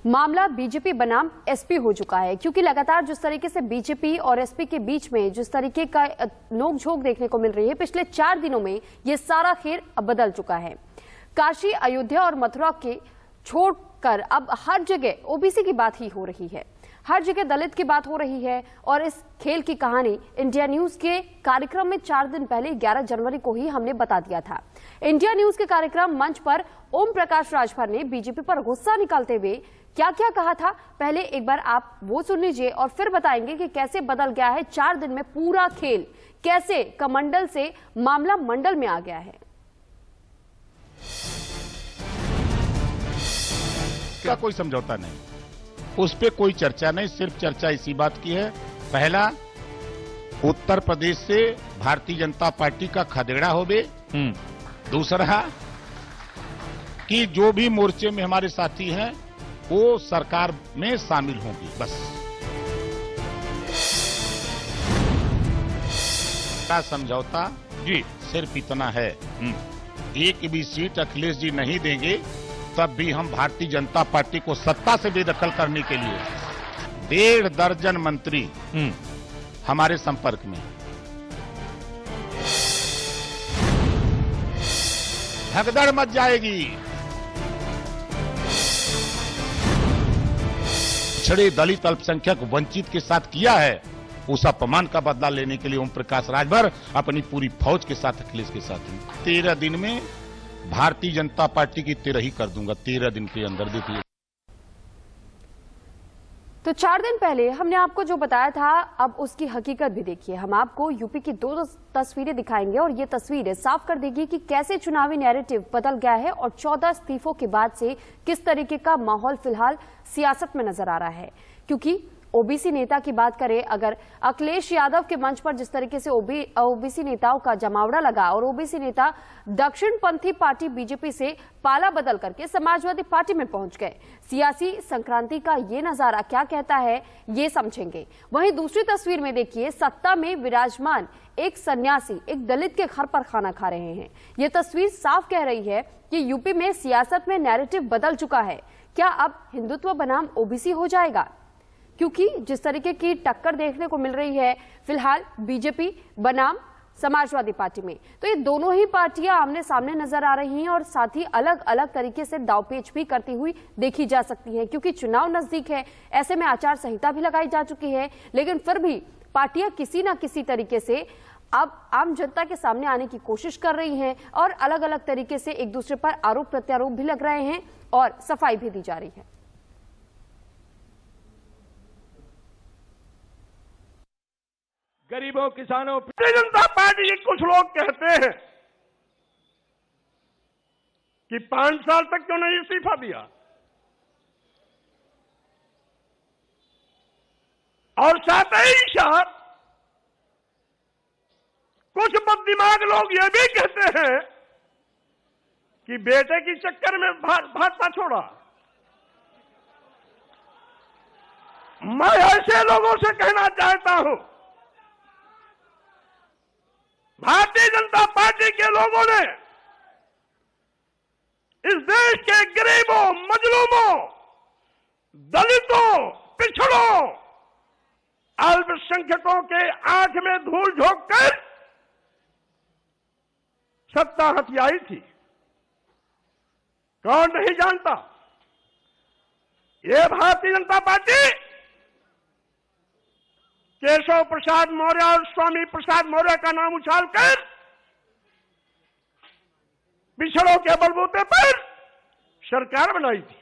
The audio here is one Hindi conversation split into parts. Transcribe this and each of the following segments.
मामला बीजेपी बनाम एसपी हो चुका है, क्योंकि लगातार जिस तरीके से बीजेपी और एसपी के बीच में जिस तरीके का नोकझोंक देखने को मिल रही है, पिछले 4 दिनों में ये सारा खेल अब बदल चुका है। काशी, अयोध्या और मथुरा के छोड़कर अब हर जगह ओबीसी की बात ही हो रही है, हर जगह दलित की बात हो रही है। और इस खेल की कहानी इंडिया न्यूज के कार्यक्रम में 4 दिन पहले 11 जनवरी को ही हमने बता दिया था। इंडिया न्यूज के कार्यक्रम मंच पर ओम प्रकाश राजभर ने बीजेपी पर गुस्सा निकालते हुए क्या क्या कहा था, पहले एक बार आप वो सुन लीजिए और फिर बताएंगे कि कैसे बदल गया है 4 दिन में पूरा खेल, कैसे कमंडल से मामला मंडल में आ गया है। का कोई समझौता नहीं, उस पे कोई चर्चा नहीं, सिर्फ चर्चा इसी बात की है। पहला, उत्तर प्रदेश से भारतीय जनता पार्टी का खदेड़ा होवे। दूसरा, कि जो भी मोर्चे में हमारे साथी हैं वो सरकार में शामिल होंगे। बस का समझौता जी सिर्फ इतना है। एक भी सीट अखिलेश जी नहीं देंगे तब भी हम भारतीय जनता पार्टी को सत्ता से बेदखल करने के लिए 1.5 दर्जन मंत्री हमारे संपर्क में। भगदड़ मच जाएगी। पिछड़े दलित अल्पसंख्यक वंचित के साथ किया है, उस अपमान का बदला लेने के लिए ओम प्रकाश राजभर अपनी पूरी फौज के साथ अखिलेश के साथ 13 दिन में भारतीय जनता पार्टी की 13 ही कर दूंगा। 13 दिन के अंदर देखिए। तो 4 दिन पहले हमने आपको जो बताया था, अब उसकी हकीकत भी देखिए। हम आपको यूपी की 2 तस्वीरें दिखाएंगे और ये तस्वीरें साफ कर देगी कि कैसे चुनावी नैरेटिव बदल गया है और 14 इस्तीफों के बाद से किस तरीके का माहौल फिलहाल सियासत में नजर आ रहा है। क्योंकि ओबीसी नेता की बात करें, अगर अखिलेश यादव के मंच पर जिस तरीके से ओबीसी नेताओं का जमावड़ा लगा और ओबीसी नेता दक्षिणपंथी पार्टी बीजेपी से पाला बदल करके समाजवादी पार्टी में पहुंच गए, सियासी संक्रांति का ये नजारा क्या कहता है ये समझेंगे। वहीं दूसरी तस्वीर में देखिए, सत्ता में विराजमान एक सन्यासी एक दलित के घर पर खाना खा रहे हैं। ये तस्वीर साफ कह रही है कि यूपी में सियासत में नैरेटिव बदल चुका है। क्या अब हिंदुत्व बनाम ओबीसी हो जाएगा? क्योंकि जिस तरीके की टक्कर देखने को मिल रही है फिलहाल बीजेपी बनाम समाजवादी पार्टी में, तो ये दोनों ही पार्टियां आमने सामने नजर आ रही हैं और साथ ही अलग अलग तरीके से दावपेच भी करती हुई देखी जा सकती हैं। क्योंकि चुनाव नजदीक है, ऐसे में आचार संहिता भी लगाई जा चुकी है, लेकिन फिर भी पार्टियां किसी न किसी तरीके से अब आम जनता के सामने आने की कोशिश कर रही हैं और अलग अलग तरीके से एक दूसरे पर आरोप प्रत्यारोप भी लग रहे हैं और सफाई भी दी जा रही है। गरीबों, किसानों, भारतीय जनता पार्टी के कुछ लोग कहते हैं कि 5 साल तक क्यों नहीं इस्तीफा दिया, और साथ ही साथ कुछ बददिमाग लोग ये भी कहते हैं कि बेटे की चक्कर में भाजपा छोड़ा। मैं ऐसे लोगों से कहना चाहता हूं, भारतीय जनता पार्टी के लोगों ने इस देश के गरीबों, मजलूमों, दलितों, पिछड़ों, अल्पसंख्यकों के आंख में धूल झोंक कर सत्ता हथियाई थी। कौन नहीं जानता? ये भारतीय जनता पार्टी केशव प्रसाद मौर्य और स्वामी प्रसाद मौर्य का नाम उछालकर पिछड़ों के बलबूते पर सरकार बनाई थी।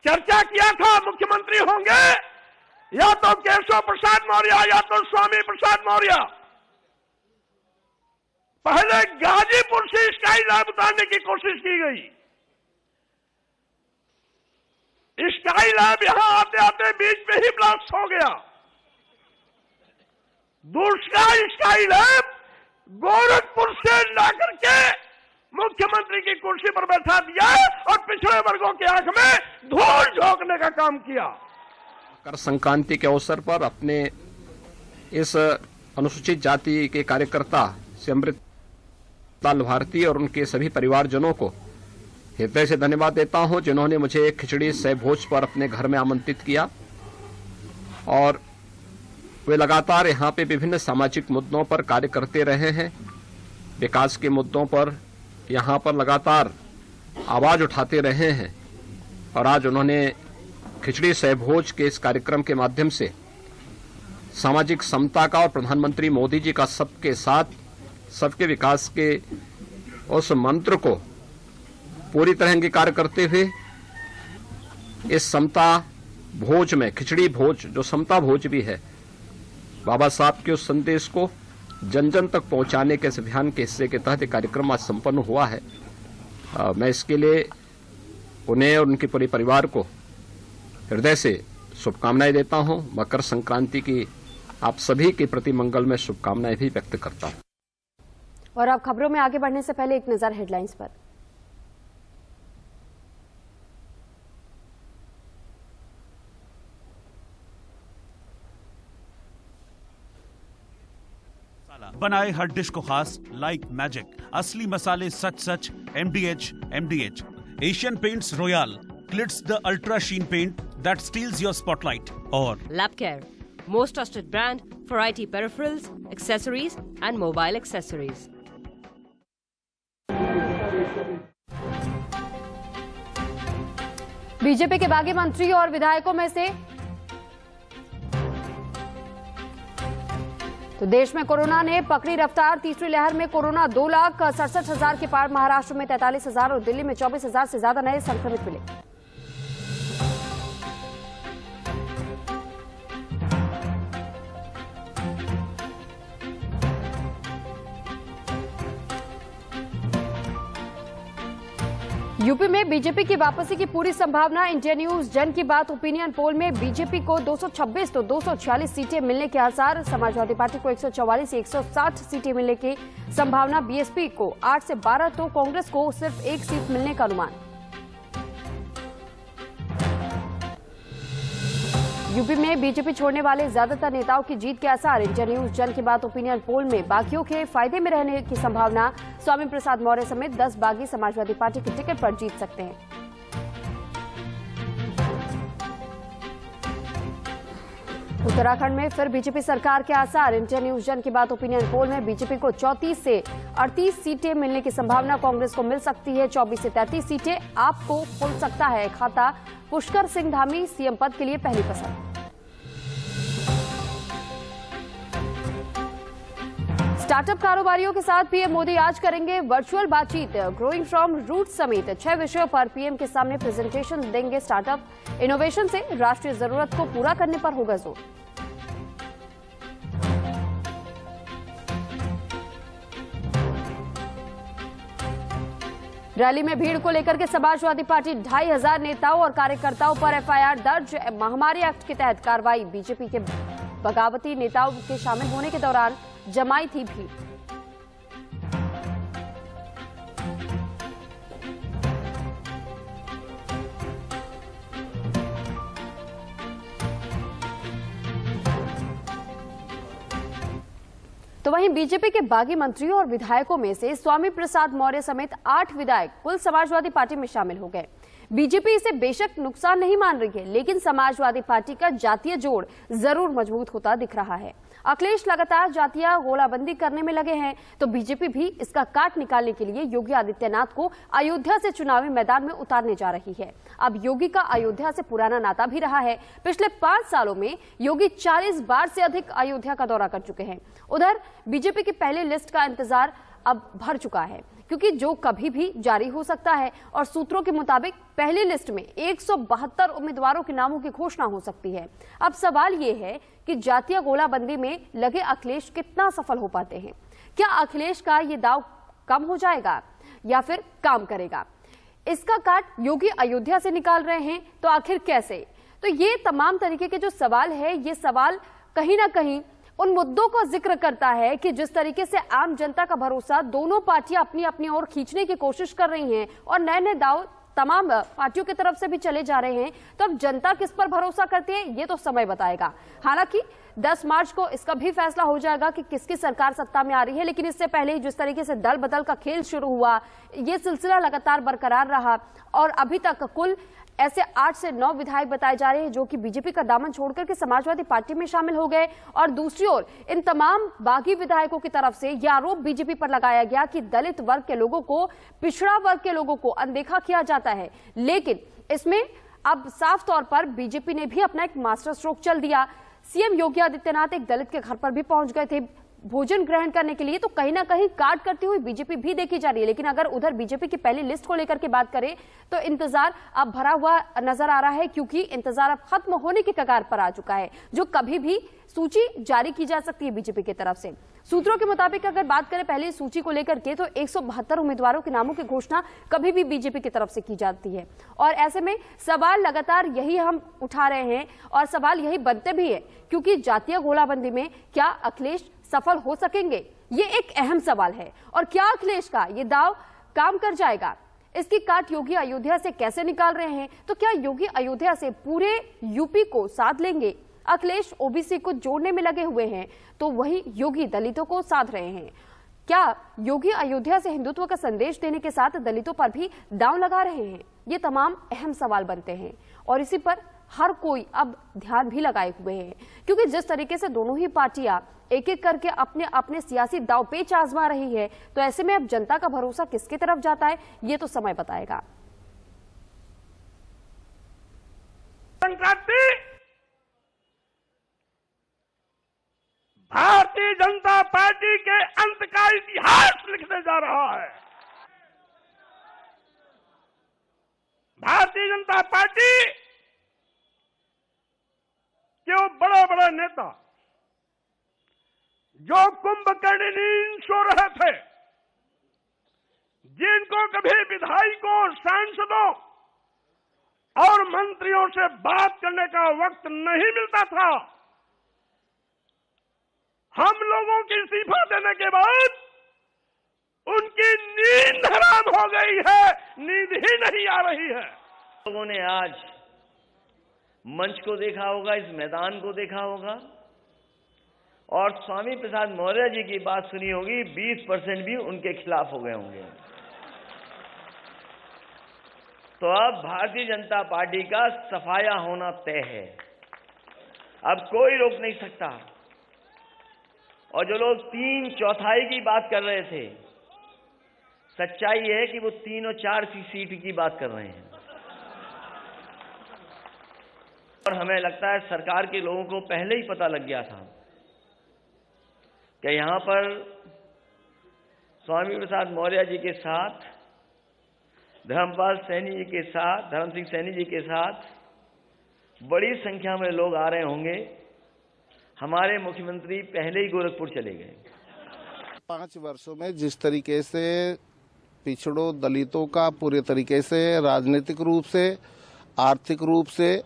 चर्चा किया था मुख्यमंत्री होंगे या तो केशव प्रसाद मौर्य या तो स्वामी प्रसाद मौर्य। पहले गाजीपुर से स्काई लैब उतारने की कोशिश की गई। स्काई लैब यहां आते आते बीच में ही ब्लास्ट हो गया। दूसरा स्काई लैब गोरखपुर से लाकर के मुख्यमंत्री की कुर्सी पर बैठा दिया और पिछड़े वर्गों की आंख में धूल झोंकने का काम किया। कर संक्रांति के अवसर पर अपने इस अनुसूचित जाति के कार्यकर्ता से अमृत लाल भारती और उनके सभी परिवारजनों को हृदय से धन्यवाद देता हूं जिन्होंने मुझे खिचड़ी सह भोज पर अपने घर में आमंत्रित किया और वे लगातार यहां पे विभिन्न सामाजिक मुद्दों पर कार्य करते रहे हैं। विकास के मुद्दों पर यहां पर लगातार आवाज उठाते रहे हैं और आज उन्होंने खिचड़ी सह भोज के इस कार्यक्रम के माध्यम से सामाजिक समता का और प्रधानमंत्री मोदी जी का सबके साथ सबके विकास के उस मंत्र को पूरी तरह अंगीकार करते हुए इस समता भोज में खिचड़ी भोज जो समता भोज भी है, बाबा साहब के उस संदेश को जन जन तक पहुंचाने के इस अभियान के हिस्से के तहत कार्यक्रम आज संपन्न हुआ है। मैं इसके लिए उन्हें और उनके पूरे परिवार को हृदय से शुभकामनाएं देता हूं। मकर संक्रांति की आप सभी के प्रति मंगल में शुभकामनाएं भी व्यक्त करता हूं। और अब खबरों में आगे बढ़ने से पहले एक नजर हेडलाइंस पर। बनाए हर डिश को खास लाइक मैजिक, असली मसाले सच सच, MDH Asian Paints Royal Glitz the Ultra Sheen paint that steals your spotlight. और LabCare, most trusted brand for IT peripherals, accessories and mobile accessories. BJP के बागी मंत्री और विधायकों में से तो देश में कोरोना ने पकड़ी रफ्तार। तीसरी लहर में कोरोना 2,67,000 के पार। महाराष्ट्र में 43,000 और दिल्ली में 24,000 से ज्यादा नए संक्रमित मिले। यूपी में बीजेपी की वापसी की पूरी संभावना। इंडिया न्यूज जन की बात ओपिनियन पोल में बीजेपी को 226 तो 246 सीटें मिलने के आसार। समाजवादी पार्टी को 144 से 160 सीटें मिलने की संभावना। बीएसपी को 8 से 12 तो कांग्रेस को सिर्फ 1 सीट मिलने का अनुमान। यूपी में बीजेपी छोड़ने वाले ज्यादातर नेताओं की जीत के आसार। इंडिया न्यूज जन की बात ओपिनियन पोल में बागियों के फायदे में रहने की संभावना। स्वामी प्रसाद मौर्य समेत 10 बागी समाजवादी पार्टी के टिकट पर जीत सकते हैं। उत्तराखंड में फिर बीजेपी सरकार के आसार। इंडिया न्यूज जन की बात ओपिनियन पोल में बीजेपी को 34 से 38 सीटें मिलने की संभावना। कांग्रेस को मिल सकती है 24 से 33 सीटें। आपको खुल सकता है खाता। पुष्कर सिंह धामी सीएम पद के लिए पहली पसंद। स्टार्टअप कारोबारियों के साथ पीएम मोदी आज करेंगे वर्चुअल बातचीत। ग्रोइंग फ्रॉम रूट समेत 6 विषयों पर पीएम के सामने प्रेजेंटेशन देंगे। स्टार्टअप इनोवेशन से राष्ट्रीय जरूरत को पूरा करने पर होगा जोर। रैली में भीड़ को लेकर के समाजवादी पार्टी 2,500 नेताओं और कार्यकर्ताओं पर एफआईआर दर्ज। महामारी एक्ट के तहत कार्रवाई। बीजेपी के बगावती नेताओं के शामिल होने के दौरान जमाई थी भीड़। तो वहीं बीजेपी के बागी मंत्रियों और विधायकों में से स्वामी प्रसाद मौर्य समेत 8 विधायक कुल समाजवादी पार्टी में शामिल हो गए। बीजेपी इसे बेशक नुकसान नहीं मान रही है, लेकिन समाजवादी पार्टी का जातीय जोड़ जरूर मजबूत होता दिख रहा है। अखिलेश लगातार जातीय गोलाबंदी करने में लगे हैं, तो बीजेपी भी इसका काट निकालने के लिए योगी आदित्यनाथ को अयोध्या से चुनावी मैदान में उतारने जा रही है। अब योगी का अयोध्या से पुराना नाता भी रहा है। पिछले 5 सालों में योगी 40 बार से अधिक अयोध्या का दौरा कर चुके हैं। उधर बीजेपी की पहली लिस्ट का इंतजार अब भर चुका है, क्योंकि जो कभी भी जारी हो सकता है और सूत्रों के मुताबिक पहली लिस्ट में 172 उम्मीदवारों के नामों की घोषणा हो सकती है। अब सवाल ये है कि जातीय गोलाबंदी में लगे अखिलेश कितना सफल हो पाते हैं। क्या अखिलेश का ये दांव कम हो जाएगा या फिर काम करेगा? इसका काट योगी अयोध्या से निकाल रहे हैं, तो आखिर कैसे? तो ये तमाम तरीके के जो सवाल है, ये सवाल कहीं ना कहीं उन मुद्दों का जिक्र करता है कि जिस तरीके से आम जनता का भरोसा दोनों पार्टियां अपनी अपनी ओर खींचने की कोशिश कर रही हैं और नए नए दांव तमाम पार्टियों की तरफ से भी चले जा रहे हैं, तो अब जनता किस पर भरोसा करती है ये तो समय बताएगा। हालांकि 10 मार्च को इसका भी फैसला हो जाएगा कि किसकी सरकार सत्ता में आ रही है, लेकिन इससे पहले ही जिस तरीके से दल बदल का खेल शुरू हुआ, ये सिलसिला लगातार बरकरार रहा और अभी तक कुल ऐसे 8 से 9 विधायक बताए जा रहे हैं जो कि बीजेपी का दामन छोड़कर के समाजवादी पार्टी में शामिल हो गए। और दूसरी ओर इन तमाम बागी विधायकों की तरफ से यह आरोप बीजेपी पर लगाया गया कि दलित वर्ग के लोगों को, पिछड़ा वर्ग के लोगों को अनदेखा किया जाता है। लेकिन इसमें अब साफ तौर पर बीजेपी ने भी अपना एक मास्टर स्ट्रोक चल दिया। सीएम योगी आदित्यनाथ एक दलित के घर पर भी पहुंच गए थे भोजन ग्रहण करने के लिए, तो कहीं ना कहीं काट करती हुई बीजेपी भी देखी जा रही है। लेकिन अगर उधर बीजेपी की पहली लिस्ट को लेकर के बात करें तो इंतजार अब भरा हुआ नजर आ रहा है, क्योंकि इंतजार अब खत्म होने की कगार पर आ चुका है, जो कभी भी सूची जारी की जा सकती है बीजेपी की तरफ से। सूत्रों के मुताबिक अगर बात करें पहले सूची को लेकर के, तो 172 उम्मीदवारों के नामों की घोषणा कभी भी बीजेपी की तरफ से की जाती है। और ऐसे में सवाल लगातार यही हम उठा रहे हैं और सवाल यही बनते भी है, क्योंकि जातीय घोड़ाबंदी में क्या अखिलेश सफल हो सकेंगे, ये एक अहम सवाल है। और क्या अखिलेश का ये दाव काम कर जाएगा, इसकी काट योगी अयोध्या से कैसे निकाल रहे हैं, तो क्या योगी अयोध्या से पूरे यूपी को साध लेंगे? अखिलेश ओबीसी को जोड़ने में लगे हुए हैं, तो वही योगी दलितों को साध रहे हैं। क्या योगी अयोध्या से हिंदुत्व का संदेश देने के साथ दलितों पर भी दांव लगा रहे हैं? ये तमाम अहम सवाल बनते हैं और इसी पर हर कोई अब ध्यान भी लगाए हुए हैं, क्योंकि जिस तरीके से दोनों ही पार्टियां एक एक करके अपने अपने सियासी दांवपेच आजमा रही है, तो ऐसे में अब जनता का भरोसा किसकी तरफ जाता है ये तो समय बताएगा। संक्रांति भारतीय जनता पार्टी के अंत का इतिहास लिखने जा रहा है। भारतीय जनता पार्टी के वो बड़े बड़े नेता जो कुंभकर्ण नींद सो रहे थे, जिनको कभी विधायकों, सांसदों और मंत्रियों से बात करने का वक्त नहीं मिलता था, हम लोगों की इस्तीफा देने के बाद उनकी नींद हराम हो गई है, नींद ही नहीं आ रही है। लोगों ने आज मंच को देखा होगा, इस मैदान को देखा होगा और स्वामी प्रसाद मौर्य जी की बात सुनी होगी। 20% भी उनके खिलाफ हो गए होंगे। तो अब भारतीय जनता पार्टी का सफाया होना तय है, अब कोई रोक नहीं सकता। और जो लोग 3/4 की बात कर रहे थे, सच्चाई है कि वो 3 और 4 सीट की बात कर रहे हैं। और हमें लगता है सरकार के लोगों को पहले ही पता लग गया था कि यहां पर स्वामी प्रसाद मौर्य जी के साथ, धर्मपाल सैनी जी के साथ, धर्म सिंह सैनी जी के साथ बड़ी संख्या में लोग आ रहे होंगे। हमारे मुख्यमंत्री पहले ही गोरखपुर चले गए। 5 वर्षों में जिस तरीके से पिछड़ों दलितों का पूरे तरीके से राजनीतिक रूप से, आर्थिक रूप से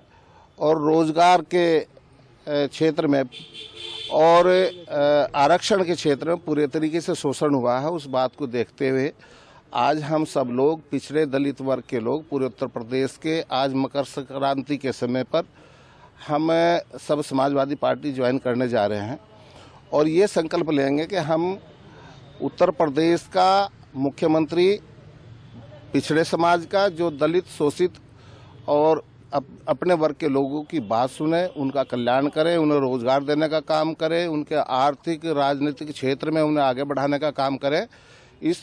और रोजगार के क्षेत्र में और आरक्षण के क्षेत्र में पूरे तरीके से शोषण हुआ है, उस बात को देखते हुए आज हम सब लोग पिछड़े दलित वर्ग के लोग पूरे उत्तर प्रदेश के आज मकर संक्रांति के समय पर हम सब समाजवादी पार्टी ज्वाइन करने जा रहे हैं और ये संकल्प लेंगे कि हम उत्तर प्रदेश का मुख्यमंत्री पिछड़े समाज का, जो दलित, शोषित और अपने वर्ग के लोगों की बात सुने, उनका कल्याण करें, उन्हें रोजगार देने का काम करें, उनके आर्थिक राजनीतिक क्षेत्र में उन्हें आगे बढ़ाने का काम करें। इस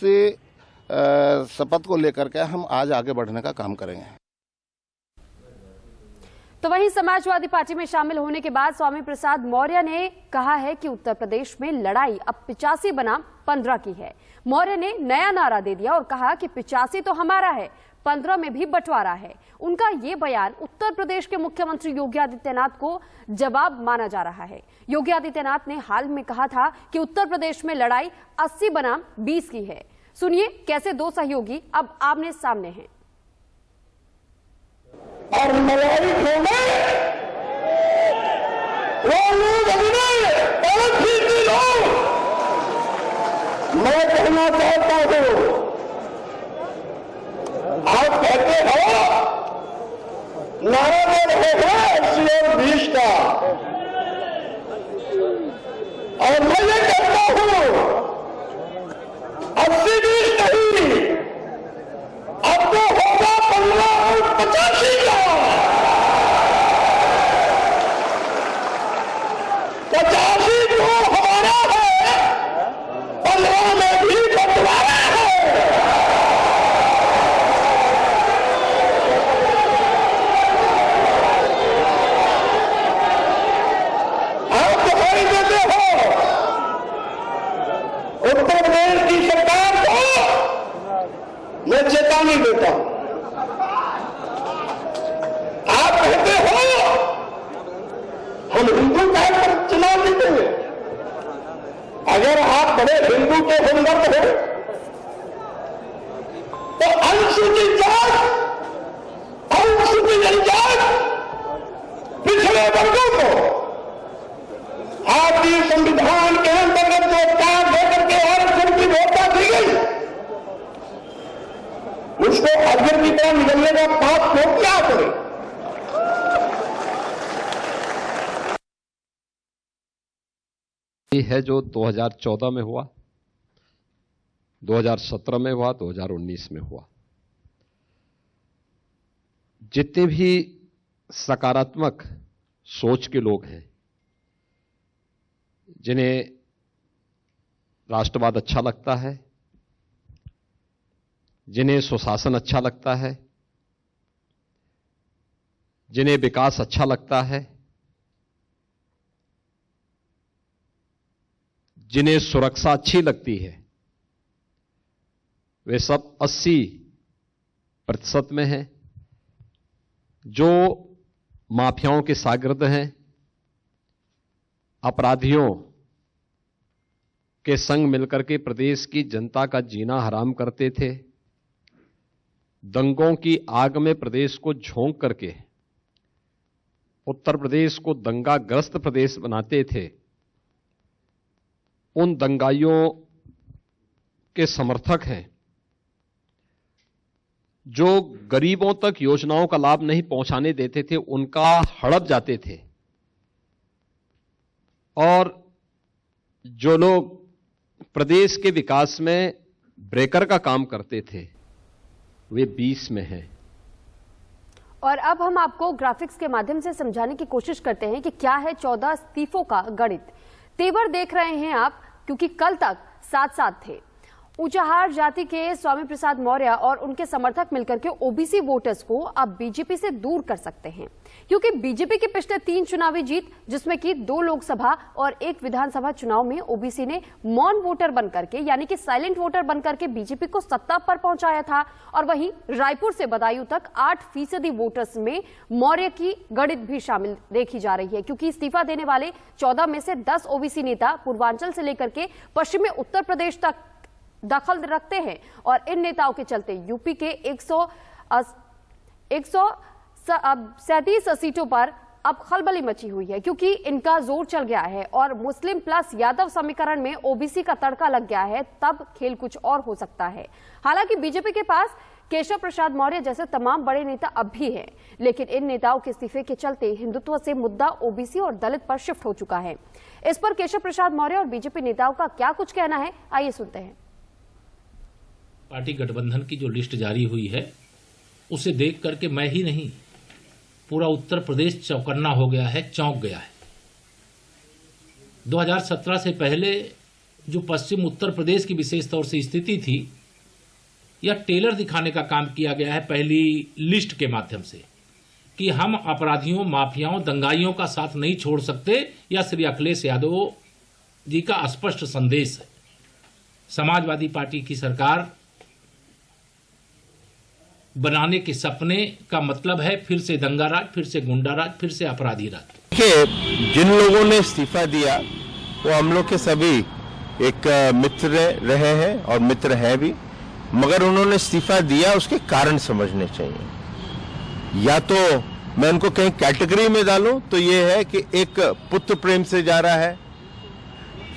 शपथ को लेकर के हम आज आगे बढ़ने का काम करेंगे। तो वहीं समाजवादी पार्टी में शामिल होने के बाद स्वामी प्रसाद मौर्य ने कहा है कि उत्तर प्रदेश में लड़ाई अब 85 बनाम 15 की है। मौर्य ने नया नारा दे दिया और कहा कि 85 तो हमारा है, 15 में भी बंटवारा है। उनका ये बयान उत्तर प्रदेश के मुख्यमंत्री योगी आदित्यनाथ को जवाब माना जा रहा है। योगी आदित्यनाथ ने हाल में कहा था कि उत्तर प्रदेश में लड़ाई 80 बनाम 20 की है। सुनिए कैसे दो सहयोगी अब आमने सामने हैं। और लड़ाई छोड़े वो लोग मैं कहना चाहता हूं, आप कहते हो नारा दे रहे हैं 80 और 20 का, और मैं ये कहता हूं 80-20 नहीं, अब तो होगा 15 और 85 का। 85 जो हमारा है 15 में भी बंटवारा है। आप दिखाई देते हो उत्तर प्रदेश की सरकार को मैं चेतावनी देता हूं। आप कहते हो हम हिंदू कहकर चुनाव जीतेंगे। अगर आप बड़े हिंदू के हमदर्द हो तो अनुसूचित जात, अनुसूचित जनजात, पिछड़े वर्गों को भारतीय संविधान के अंतर्गत जो कार्ड देकर के आरक्षण की व्यवस्था दी गई, उसको अजगर की तरह निकलने का पाप क्यों क्या करें? ये है जो 2014 में हुआ, 2017 में हुआ, 2019 में हुआ। जितने भी सकारात्मक सोच के लोग हैं, जिन्हें राष्ट्रवाद अच्छा लगता है, जिन्हें सुशासन अच्छा लगता है, जिन्हें विकास अच्छा लगता है, जिन्हें सुरक्षा अच्छी लगती है, वे सब 80% में हैं। जो माफियाओं के शागिर्द हैं, अपराधियों के संग मिलकर के प्रदेश की जनता का जीना हराम करते थे, दंगों की आग में प्रदेश को झोंक करके उत्तर प्रदेश को दंगाग्रस्त प्रदेश बनाते थे, उन दंगाइयों के समर्थक हैं। जो गरीबों तक योजनाओं का लाभ नहीं पहुंचाने देते थे, उनका हड़प जाते थे, और जो लोग प्रदेश के विकास में ब्रेकर का काम करते थे, वे 20 में हैं। और अब हम आपको ग्राफिक्स के माध्यम से समझाने की कोशिश करते हैं कि क्या है 14 इस्तीफों का गणित। तेवर देख रहे हैं आप, क्योंकि कल तक साथ साथ थे। ऊंचाहार जाति के स्वामी प्रसाद मौर्य और उनके समर्थक मिलकर के ओबीसी वोटर्स को अब बीजेपी से दूर कर सकते हैं, क्योंकि बीजेपी की पिछले 3 चुनावी जीत, जिसमें कि 2 लोकसभा और 1 विधानसभा चुनाव में ओबीसी ने मौन वोटर बनकर के, यानी कि साइलेंट वोटर बनकर के बीजेपी को सत्ता पर पहुंचाया था। और वहीं रायपुर से बदायूं तक 8% वोटर्स में मौर्य की गणित भी शामिल देखी जा रही है, क्योंकि इस्तीफा देने वाले 14 में से 10 ओबीसी नेता पूर्वांचल से लेकर के पश्चिमी उत्तर प्रदेश तक दखल रखते हैं। और इन नेताओं के चलते यूपी के 137 सीटों पर अब खलबली मची हुई है, क्योंकि इनका जोर चल गया है और मुस्लिम प्लस यादव समीकरण में ओबीसी का तड़का लग गया है। तब खेल कुछ और हो सकता है। हालांकि बीजेपी के पास केशव प्रसाद मौर्य जैसे तमाम बड़े नेता अब भी हैं, लेकिन इन नेताओं के इस्तीफे के चलते हिंदुत्व से मुद्दा ओबीसी और दलित पर शिफ्ट हो चुका है। इस पर केशव प्रसाद मौर्य और बीजेपी नेताओं का क्या कुछ कहना है, आइए सुनते हैं। पार्टी गठबंधन की जो लिस्ट जारी हुई है, उसे देख करके मैं ही नहीं, पूरा उत्तर प्रदेश चौकन्ना हो गया है, चौंक गया है। 2017 से पहले जो पश्चिम उत्तर प्रदेश की विशेष तौर से स्थिति थी, यह टेलर दिखाने का काम किया गया है पहली लिस्ट के माध्यम से, कि हम अपराधियों, माफियाओं, दंगाइयों का साथ नहीं छोड़ सकते। यह श्री अखिलेश यादव जी का स्पष्ट संदेश है। समाजवादी पार्टी की सरकार बनाने के सपने का मतलब है फिर से दंगाराज, फिर से गुंडाराज, फिर से अपराधी राज। देखिए, जिन लोगों ने इस्तीफा दिया वो हम लोग के सभी एक मित्र रहे हैं और मित्र हैं भी, मगर उन्होंने इस्तीफा दिया उसके कारण समझने चाहिए। या तो मैं उनको कहीं कैटेगरी में डालूं तो ये है कि एक पुत्र प्रेम से जा रहा है,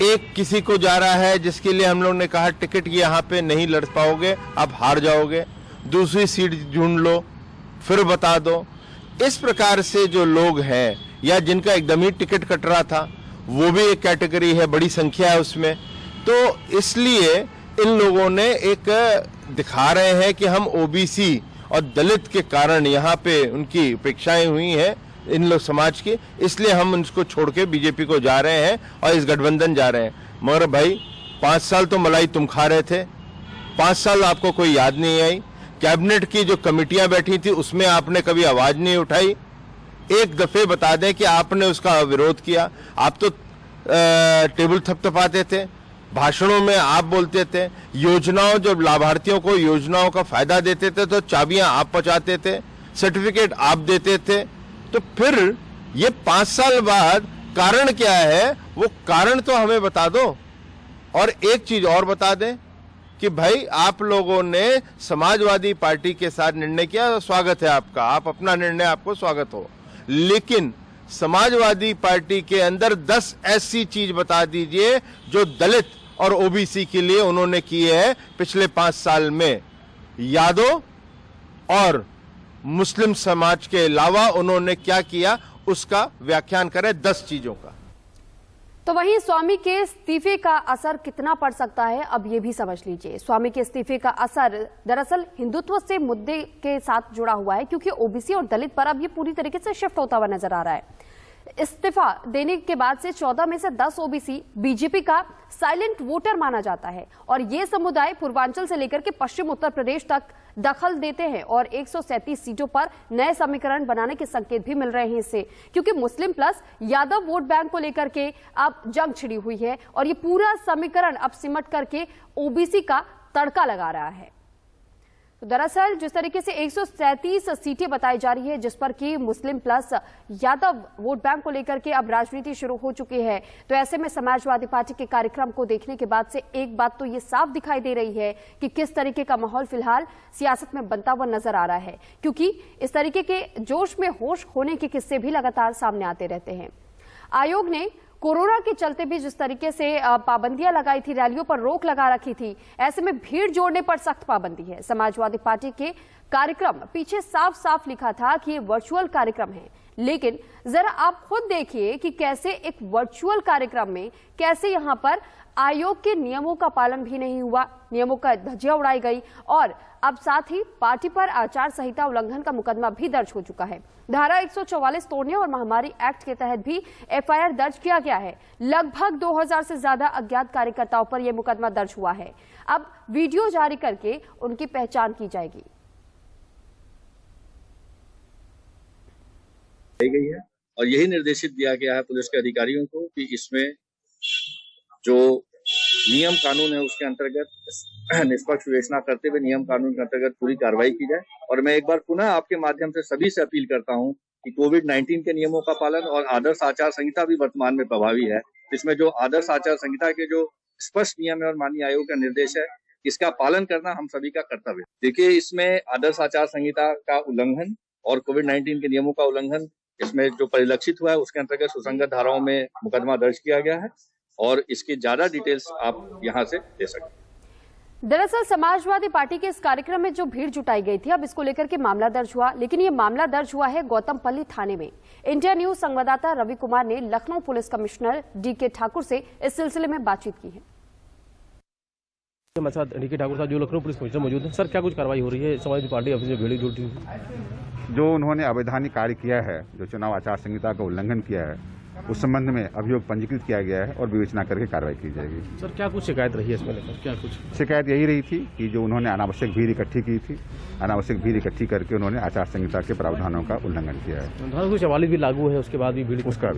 एक किसी को जा रहा है जिसके लिए हम लोग ने कहा टिकट यहाँ पे नहीं लड़ पाओगे, आप हार जाओगे, दूसरी सीट ढूंढ लो, फिर बता दो। इस प्रकार से जो लोग हैं या जिनका एकदम ही टिकट कट रहा था, वो भी एक कैटेगरी है, बड़ी संख्या है उसमें। तो इसलिए इन लोगों ने एक दिखा रहे हैं कि हम ओबीसी और दलित के कारण यहाँ पे उनकी उपेक्षाएं हुई हैं इन लोग समाज की, इसलिए हम उनको छोड़ के बीजेपी को जा रहे हैं और इस गठबंधन जा रहे हैं। मगर भाई 5 साल तो मलाई तुम खा रहे थे, 5 साल आपको कोई याद नहीं आई। कैबिनेट की जो कमेटियां बैठी थी उसमें आपने कभी आवाज नहीं उठाई। एक दफे बता दें कि आपने उसका विरोध किया। आप तो टेबल थपथपाते थे, भाषणों में आप बोलते थे, योजनाओं जब लाभार्थियों को योजनाओं का फायदा देते थे तो चाबियां आप पहुंचाते थे, सर्टिफिकेट आप देते थे। तो फिर ये 5 साल बाद कारण क्या है, वो कारण तो हमें बता दो। और एक चीज और बता दें कि भाई आप लोगों ने समाजवादी पार्टी के साथ निर्णय किया, स्वागत है आपका, आप अपना निर्णय, आपको स्वागत हो। लेकिन समाजवादी पार्टी के अंदर 10 ऐसी चीज बता दीजिए जो दलित और ओबीसी के लिए उन्होंने किए हैं पिछले 5 साल में। यादव और मुस्लिम समाज के अलावा उन्होंने क्या किया, उसका व्याख्यान करें 10 चीजों का। तो वहीं स्वामी के इस्तीफे का असर कितना पड़ सकता है, अब ये भी समझ लीजिए। स्वामी के इस्तीफे का असर दरअसल हिंदुत्व से मुद्दे के साथ जुड़ा हुआ है, क्योंकि ओबीसी और दलित पर अब ये पूरी तरीके से शिफ्ट होता हुआ नजर आ रहा है। इस्तीफा देने के बाद से 14 में से 10 ओबीसी बीजेपी का साइलेंट वोटर माना जाता है और ये समुदाय पूर्वांचल से लेकर के पश्चिम उत्तर प्रदेश तक दखल देते हैं और 137 सीटों पर नए समीकरण बनाने के संकेत भी मिल रहे हैं इससे, क्योंकि Muslim plus Yadav vote bank को लेकर के अब जंग छिड़ी हुई है और ये पूरा समीकरण अब सिमट करके ओबीसी का तड़का लगा रहा है। तो दरअसल जिस तरीके से 137 सीटें बताई जा रही है जिस पर कि Muslim plus Yadav vote bank को लेकर के अब राजनीति शुरू हो चुकी है, तो ऐसे में समाजवादी पार्टी के कार्यक्रम को देखने के बाद से एक बात तो ये साफ दिखाई दे रही है कि किस तरीके का माहौल फिलहाल सियासत में बनता हुआ नजर आ रहा है, क्योंकि इस तरीके के जोश में होश होने के किस्से भी लगातार सामने आते रहते हैं। आयोग ने कोरोना के चलते भी जिस तरीके से पाबंदियां लगाई थी, रैलियों पर रोक लगा रखी थी, ऐसे में भीड़ जोड़ने पर सख्त पाबंदी है। समाजवादी पार्टी के कार्यक्रम पीछे साफ साफ लिखा था कि ये वर्चुअल कार्यक्रम है, लेकिन जरा आप खुद देखिए कि कैसे एक वर्चुअल कार्यक्रम में कैसे यहां पर आयोग के नियमों का पालन भी नहीं हुआ, नियमों का धज्जियां उड़ाई गई और अब साथ ही पार्टी पर आचार संहिता उल्लंघन का मुकदमा भी दर्ज हो चुका है। धारा 144 तोड़ने और महामारी एक्ट के तहत भी एफआईआर दर्ज किया गया है। लगभग 2000 से ज्यादा अज्ञात कार्यकर्ताओं पर यह मुकदमा दर्ज हुआ है। अब वीडियो जारी करके उनकी पहचान की जाएगी। गई है और यही निर्देशित दिया गया है पुलिस के अधिकारियों को कि इसमें जो नियम कानून है उसके अंतर्गत निष्पक्ष विवेचना करते हुए नियम कानून के अंतर्गत पूरी कार्रवाई की जाए। और मैं एक बार पुनः आपके माध्यम से सभी से अपील करता हूं कि कोविड-19 के नियमों का पालन और आदर्श आचार संहिता भी वर्तमान में प्रभावी है। इसमें जो आदर्श आचार संहिता के जो स्पष्ट नियम है और माननीय आयोग का निर्देश है, इसका पालन करना हम सभी का कर्तव्य है। देखिए, इसमें आदर्श आचार संहिता का उल्लंघन और कोविड-19 के नियमों का उल्लंघन इसमें जो परिलक्षित हुआ है उसके अंतर्गत सुसंगत धाराओं में मुकदमा दर्ज किया गया है और इसकी ज्यादा डिटेल्स आप यहां से ले सकते हैं। दरअसल समाजवादी पार्टी के इस कार्यक्रम में जो भीड़ जुटाई गई थी, अब इसको लेकर के मामला दर्ज हुआ, लेकिन ये मामला दर्ज हुआ है गौतमपल्ली थाने में। इंडिया न्यूज संवाददाता रवि कुमार ने Lucknow police commissioner DK Thakur से इस सिलसिले में बातचीत की है। हमारे साथ डीके ठाकुर साहब जो लखनऊ पुलिस कमिश्नर मौजूद हैं। सर, क्या कुछ कार्रवाई हो रही है समाजवादी पार्टी ऑफिस में भीड़ जुटी हुई? जो उन्होंने अवैधानिक कार्य किया है, जो चुनाव आचार संहिता का उल्लंघन किया है, उस संबंध में अभियोग पंजीकृत किया गया है और विवेचना करके कार्रवाई की जाएगी। सर, क्या कुछ शिकायत रही है इसमें लेकर? क्या कुछ शिकायत यही रही थी कि जो उन्होंने अनावश्यक भीड़ इकट्ठी की थी, अनावश्यक भीड़ इकट्ठी करके उन्होंने आचार संहिता के प्रावधानों का उल्लंघन किया है। कुछ अवाली भी लागू है, उसके बाद भी भीड़ उसका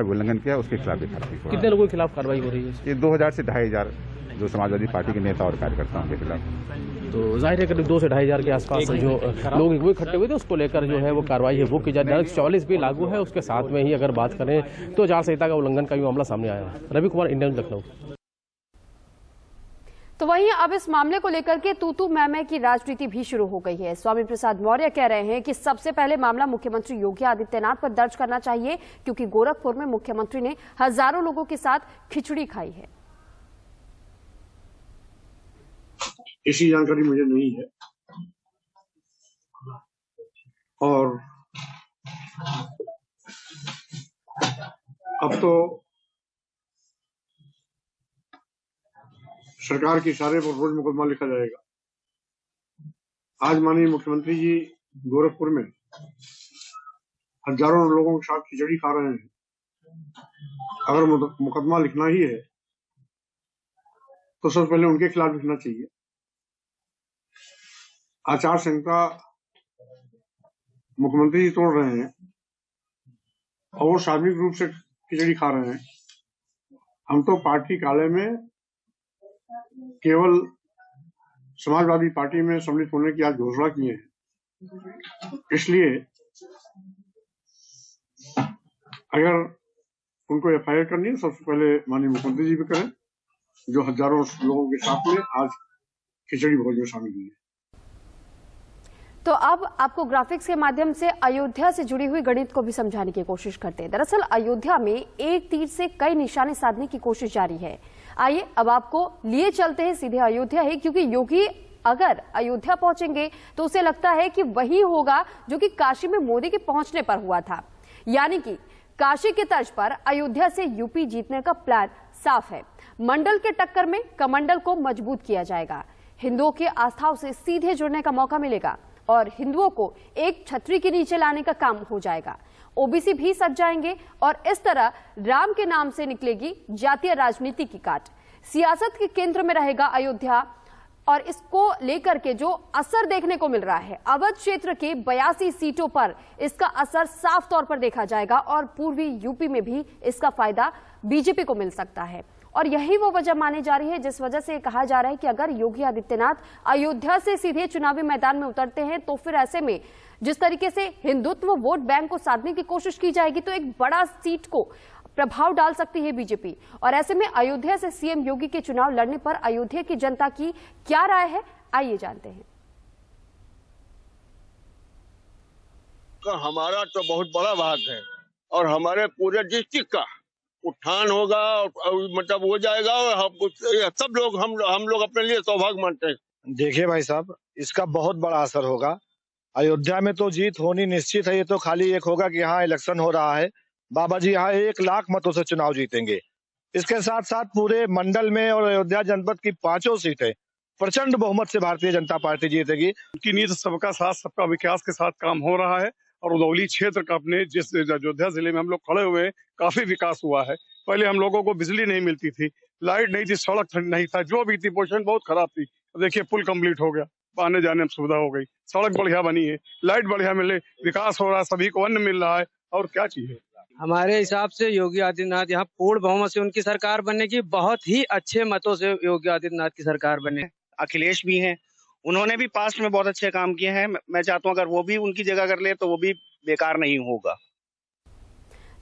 भी उल्लंघन किया, उसके खिलाफ भी कार्रवाई। कितने लोगों के खिलाफ कार्रवाई हो रही है? ये 2000 से 2500 जो समाजवादी पार्टी के नेता और कार्यकर्ताओं के खिलाफ। तो जाहिर है करीब 2 से 2500 के आसपास जो लोग वो इकट्ठे हुए थे, उसको लेकर जो है वो कार्रवाई है वो की जाए। 44 भी लागू है, उसके साथ में ही अगर बात करें तो आचार संहिता का उल्लंघन का भी मामला सामने आया है। Ravi Kumar, India News, Lucknow. तो वहीं अब इस मामले को लेकर के तू मैं की राजनीति भी शुरू हो गई है। स्वामी प्रसाद मौर्य कह रहे हैं कि सबसे पहले मामला मुख्यमंत्री योगी आदित्यनाथ पर दर्ज करना चाहिए, क्योंकि गोरखपुर में मुख्यमंत्री ने हजारों लोगों के साथ खिचड़ी खाई है। ऐसी जानकारी मुझे नहीं है, और अब तो सरकार की इशारे पर रोज मुकदमा लिखा जाएगा। आज माननीय मुख्यमंत्री जी गोरखपुर में हजारों लोगों के साथ खिचड़ी खा रहे हैं। अगर मुकदमा लिखना ही है तो सबसे पहले उनके खिलाफ लिखना चाहिए। आचार संहिता मुख्यमंत्री जी तोड़ रहे हैं और वो सार्वजनिक रूप से खिचड़ी खा रहे हैं। हम तो पार्टी कार्यालय में केवल समाजवादी पार्टी में सम्मिलित होने की आज घोषणा किए हैं। इसलिए अगर उनको एफआईआर करनी है सबसे पहले माननीय मुख्यमंत्री जी भी करें, जो हजारों लोगों के साथ में आज खिचड़ी भोज में शामिल हुए। तो अब आपको ग्राफिक्स के माध्यम से अयोध्या से जुड़ी हुई गणित को भी समझाने की कोशिश करते हैं। दरअसल अयोध्या में एक तीर से कई निशाने साधने की कोशिश जारी है। आइए अब आपको लिए चलते हैं सीधे अयोध्या है, क्योंकि योगी अगर अयोध्या पहुंचेंगे तो उसे लगता है कि वही होगा जो कि काशी में मोदी के पहुंचने पर हुआ था, यानी कि काशी की तर्ज पर अयोध्या से यूपी जीतने का प्लान साफ है। मंडल के टक्कर में कमंडल को मजबूत किया जाएगा, हिंदुओं की आस्थाओं से सीधे जुड़ने का मौका मिलेगा और हिंदुओं को एक छतरी के नीचे लाने का काम हो जाएगा। ओबीसी भी सज जाएंगे और इस तरह राम के नाम से निकलेगी जातीय राजनीति की काट। सियासत के केंद्र में रहेगा अयोध्या और इसको लेकर के जो असर देखने को मिल रहा है, अवध क्षेत्र के 82 सीटों पर इसका असर साफ तौर पर देखा जाएगा और पूर्वी यूपी में भी इसका फायदा बीजेपी को मिल सकता है। और यही वो वजह मानी जा रही है जिस वजह से कहा जा रहा है कि अगर योगी आदित्यनाथ अयोध्या से सीधे चुनावी मैदान में उतरते हैं तो फिर ऐसे में जिस तरीके से हिंदुत्व वोट बैंक को साधने की कोशिश की जाएगी तो एक बड़ा सीट को प्रभाव डाल सकती है बीजेपी। और ऐसे में अयोध्या से सीएम योगी के चुनाव लड़ने पर अयोध्या की जनता की क्या राय है, आइए जानते हैं। हमारा तो बहुत बड़ा भाग है और हमारे पूरे डिस्ट्रिक्ट का उत्थान होगा और मतलब हो जाएगा और सब लोग हम लोग अपने लिए सौभाग्य मानते हैं। देखिए भाई साहब, इसका बहुत बड़ा असर होगा। अयोध्या में तो जीत होनी निश्चित है। ये तो खाली एक होगा कि यहाँ इलेक्शन हो रहा है, बाबा जी यहाँ 1 लाख मतों से चुनाव जीतेंगे। इसके साथ साथ पूरे मंडल में और अयोध्या जनपद की 5 सीटें प्रचंड बहुमत से भारतीय जनता पार्टी जीतेगी। उनकी नीति सबका साथ सबका विकास के साथ काम हो रहा है और उदौली क्षेत्र का अपने जिस अयोध्या जिले में हम लोग खड़े हुए हैं काफी विकास हुआ है। पहले हम लोगों को बिजली नहीं मिलती थी, लाइट नहीं थी, सड़क नहीं था, जो भी थी पोजीशन बहुत खराब थी। देखिए पुल कंप्लीट हो गया, आने जाने में सुविधा हो गई, सड़क बढ़िया बनी है, लाइट बढ़िया मिले, विकास हो रहा है, सभी को अन्न मिल रहा है और क्या चाहिए। हमारे हिसाब से योगी आदित्यनाथ यहाँ पूर्ण बहुमत से उनकी सरकार बनेगी, बहुत ही अच्छे मतों से योगी आदित्यनाथ की सरकार बने। अखिलेश भी हैं, उन्होंने भी पास्ट में बहुत अच्छे काम किए हैं। मैं चाहता हूँ अगर वो भी उनकी जगह कर ले तो वो भी बेकार नहीं होगा।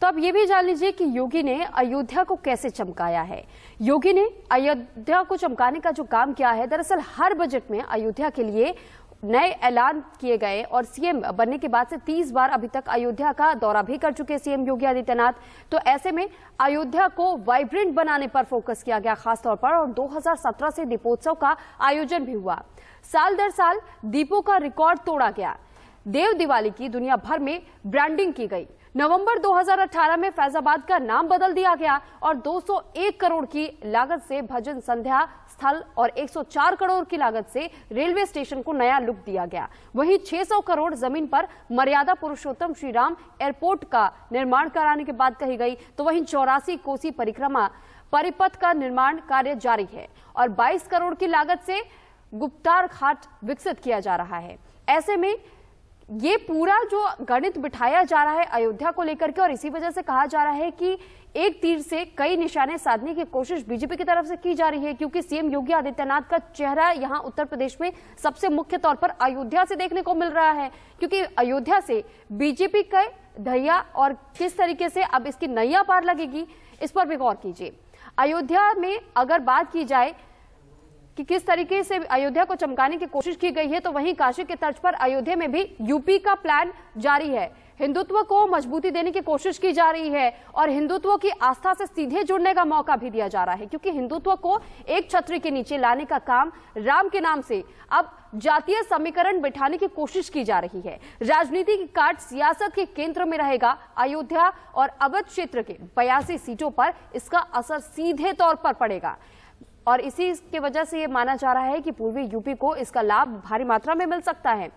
तो अब ये भी जान लीजिए कि योगी ने अयोध्या को कैसे चमकाया है। योगी ने अयोध्या को चमकाने का जो काम किया है, दरअसल हर बजट में अयोध्या के लिए नए ऐलान किए गए और सीएम बनने के बाद से 30 बार अभी तक अयोध्या का दौरा भी कर चुके सीएम योगी आदित्यनाथ। तो ऐसे में अयोध्या को वाइब्रेंट बनाने पर फोकस किया गया खासतौर पर और 2017 से दीपोत्सव का आयोजन भी हुआ। साल दर साल दीपों का रिकॉर्ड तोड़ा गया। देव दिवाली की दुनिया भर में ब्रांडिंग की गई। नवंबर 2018 में फैजाबाद का नाम बदल दिया गया और 201 करोड़ की लागत से भजन संध्या स्थल और 104 करोड़ की लागत से रेलवे स्टेशन को नया लुक दिया गया। वहीं 600 करोड़ जमीन पर मर्यादा पुरुषोत्तम श्री राम एयरपोर्ट का निर्माण कराने की बात कही गई। तो वहीं 84 कोसी परिक्रमा परिपथ का निर्माण कार्य जारी है और 22 करोड़ की लागत से गुप्तार घाट विकसित किया जा रहा है। ऐसे में ये पूरा जो गणित बिठाया जा रहा है अयोध्या को लेकर के और इसी वजह से कहा जा रहा है कि एक तीर से कई निशाने साधने की कोशिश बीजेपी की तरफ से की जा रही है, क्योंकि सीएम योगी आदित्यनाथ का चेहरा यहां उत्तर प्रदेश में सबसे मुख्य तौर पर अयोध्या से देखने को मिल रहा है, क्योंकि अयोध्या से बीजेपी का धैर्य और किस तरीके से अब इसकी नैया पार लगेगी इस पर भी गौर कीजिए। अयोध्या में अगर बात की जाए कि किस तरीके से अयोध्या को चमकाने की कोशिश की गई है, तो वहीं काशी के तर्ज पर अयोध्या में भी यूपी का प्लान जारी है। हिंदुत्व को मजबूती देने की कोशिश की जा रही है और हिंदुत्व की आस्था से सीधे जुड़ने का मौका भी दिया जा रहा है, क्योंकि हिंदुत्व को एक छतरी के नीचे लाने का काम राम के नाम से अब जातीय समीकरण बिठाने की कोशिश की जा रही है। राजनीति की काट सियासत के केंद्र में रहेगा। अयोध्या और अवध क्षेत्र के 82 सीटों पर इसका असर सीधे तौर पर पड़ेगा और इसी की वजह से ये माना जा रहा है कि पूर्वी यूपी को इसका लाभ भारी मात्रा में मिल सकता है।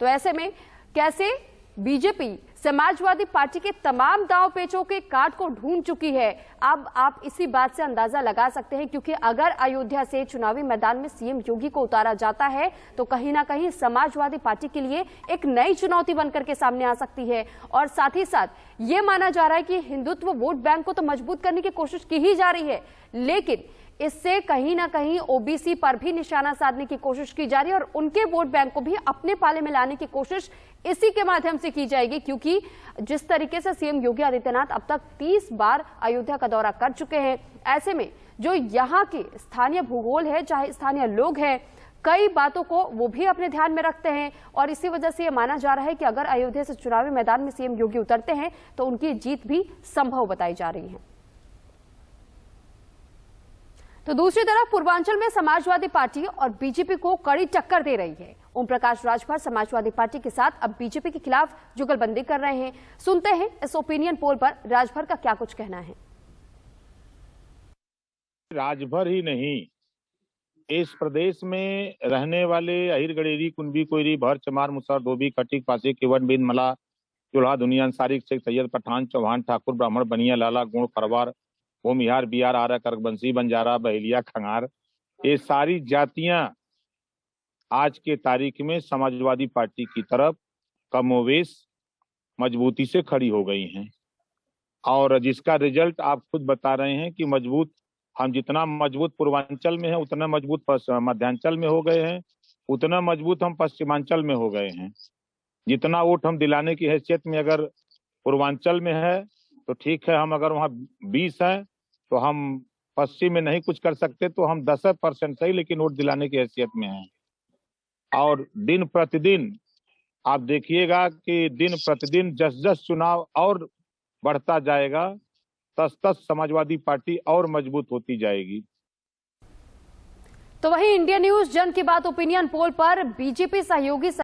तो ऐसे में कैसे बीजेपी समाजवादी पार्टी के तमाम दांव पेचों के काट को ढूंढ चुकी है, अब आप इसी बात से अंदाजा लगा सकते हैं, क्योंकि अगर अयोध्या से चुनावी मैदान में सीएम योगी को उतारा जाता है तो कहीं ना कहीं समाजवादी पार्टी के लिए एक नई चुनौती बनकर के सामने आ सकती है। और साथ ही साथ ये माना जा रहा है कि हिंदुत्व वोट बैंक को तो मजबूत करने की कोशिश की ही जा रही है, लेकिन इससे कहीं ना कहीं ओबीसी पर भी निशाना साधने की कोशिश की जा रही है और उनके वोट बैंक को भी अपने पाले में लाने की कोशिश इसी के माध्यम से की जाएगी। क्योंकि जिस तरीके से सीएम योगी आदित्यनाथ अब तक 30 बार अयोध्या का दौरा कर चुके हैं, ऐसे में जो यहाँ के स्थानीय भूगोल है, चाहे स्थानीय लोग हैं, कई बातों को वो भी अपने ध्यान में रखते हैं और इसी वजह से ये माना जा रहा है कि अगर अयोध्या से चुनावी मैदान में सीएम योगी उतरते हैं तो उनकी जीत भी संभव बताई जा रही है। तो दूसरी तरफ पूर्वांचल में समाजवादी पार्टी और बीजेपी को कड़ी टक्कर दे रही है। ओम प्रकाश राजभर समाजवादी पार्टी के साथ अब बीजेपी के खिलाफ जुगलबंदी कर रहे हैं। सुनते हैं इस ओपिनियन पोल पर राजभर का क्या कुछ कहना है। राजभर ही नहीं, इस प्रदेश में रहने वाले अहिर गडेरी, कुंभी कोयरी, भर चमार, मुसहर, धोबी, खटीक, पासी, केवन, बिंद, मला, चुल्हा, दुनिया, अंसारी, शेख, सैयद, पठान, चौहान, ठाकुर, ब्राह्मण, बनिया, लाला, गुण, खरवार, भूमिहार, बिहार, आरा, करकबंसी, बंजारा, बहेलिया, खंगार, ये सारी जातियां आज के तारीख में समाजवादी पार्टी की तरफ कमोवेश मजबूती से खड़ी हो गई हैं और जिसका रिजल्ट आप खुद बता रहे हैं कि मजबूत, हम जितना मजबूत पूर्वांचल में है उतना मजबूत मध्यांचल में हो गए हैं, उतना मजबूत हम पश्चिमांचल में हो गए हैं। जितना वोट हम दिलाने की हैसियत में अगर पूर्वांचल में है तो ठीक है, हम अगर वहाँ 20 हैं तो हम पश्चिम में नहीं कुछ कर सकते, तो हम 10% सही लेकिन वोट दिलाने की हैसियत में हैं। और दिन प्रतिदिन आप देखिएगा कि दिन प्रतिदिन जस जस चुनाव और बढ़ता जाएगा, तस तस समाजवादी पार्टी और मजबूत होती जाएगी। तो वहीं इंडिया न्यूज जन की बात ओपिनियन पोल पर बीजेपी सहयोगी